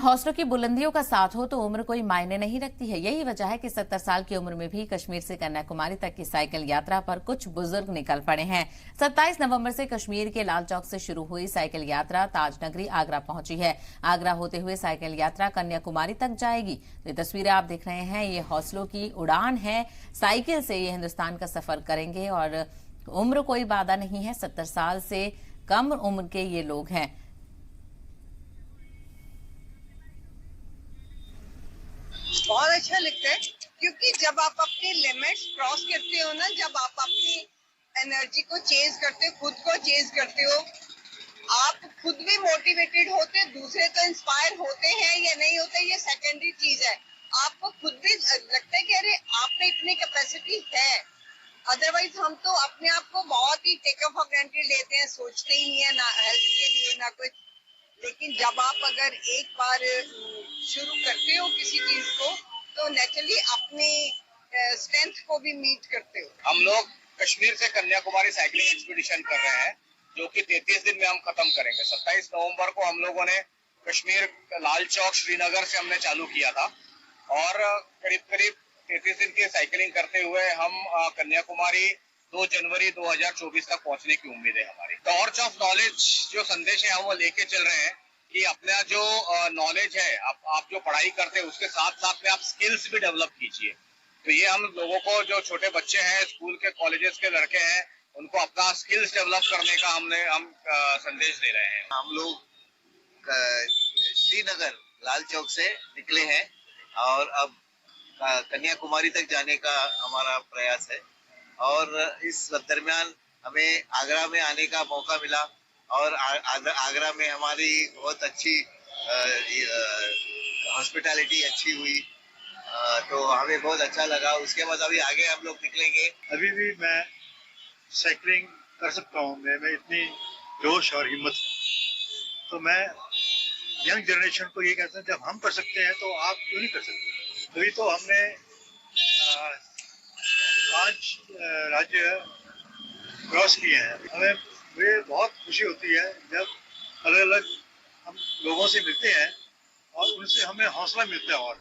हौसलों की बुलंदियों का साथ हो तो उम्र कोई मायने नहीं रखती है। यही वजह है कि 70 साल की उम्र में भी कश्मीर से कन्याकुमारी तक की साइकिल यात्रा पर कुछ बुजुर्ग निकल पड़े हैं। 27 नवंबर से कश्मीर के लाल चौक से शुरू हुई साइकिल यात्रा ताजनगरी आगरा पहुंची है। आगरा होते हुए साइकिल यात्रा कन्याकुमारी तक जाएगी। ये तस्वीरें आप देख रहे हैं, ये हौसलों की उड़ान है। साइकिल से ये हिंदुस्तान का सफर करेंगे और उम्र कोई बाधा नहीं है। 70 साल से कम उम्र के ये लोग हैं। बहुत अच्छा लगता है क्योंकि जब आप अपनी लिमिट्स क्रॉस करते हो ना, जब आप अपनी एनर्जी को चेंज करते हो, खुद को चेंज करते हो, आप खुद भी मोटिवेटेड होते, दूसरे तो इंस्पायर होते हैं या नहीं होते, ये सेकेंडरी चीज है। आपको खुद भी लगता है कि अरे आप में इतनी कैपेसिटी है। अदरवाइज हम तो अपने आप को बहुत ही टेक ऑफ फॉर ग्रांटेड लेते हैं, सोचते ही नहीं है ना हेल्थ के लिए ना कुछ। लेकिन जब आप अगर एक बार शुरू करते हो किसी चीज को तो नेचुरली अपने स्ट्रेंथ को भी मीट करते हो। हम लोग कश्मीर से कन्याकुमारी साइकिलिंग एक्सपीडिशन कर रहे हैं, जो कि 33 दिन में हम खत्म करेंगे। 27 नवंबर को हम लोगों ने कश्मीर लाल चौक श्रीनगर से हमने चालू किया था और करीब करीब 33 दिन की साइकिलिंग करते हुए हम कन्याकुमारी 2 जनवरी 2024 तक पहुंचने की उम्मीद है हमारी। टॉर्च ऑफ नॉलेज जो संदेश है हम वो लेके चल रहे हैं कि अपना जो नॉलेज है, आप जो पढ़ाई करते हैं उसके साथ साथ में आप स्किल्स भी डेवलप कीजिए। तो ये हम लोगों को, जो छोटे बच्चे हैं, स्कूल के कॉलेजेस के लड़के हैं, उनको अपना स्किल्स डेवलप करने का हम संदेश दे रहे हैं। हम लोग श्रीनगर लाल चौक से निकले हैं और अब कन्याकुमारी तक जाने का हमारा प्रयास है और इस दरमियान हमें आगरा में आने का मौका मिला और आगरा में हमारी बहुत अच्छी हॉस्पिटैलिटी अच्छी हुई, तो हमें बहुत अच्छा लगा। उसके बाद अभी आगे हम लोग निकलेंगे। अभी भी मैं साइकिलिंग कर सकता हूँ, मैं इतनी जोश और हिम्मत, तो मैं यंग जनरेशन को ये कहता हूँ जब हम कर सकते हैं तो आप क्यों नहीं कर सकते। अभी तो हमने 5 राज्य क्रॉस किए हैं। मुझे बहुत खुशी होती है जब अलग अलग हम लोगों से मिलते हैं और उनसे हमें हौसला मिलता है। और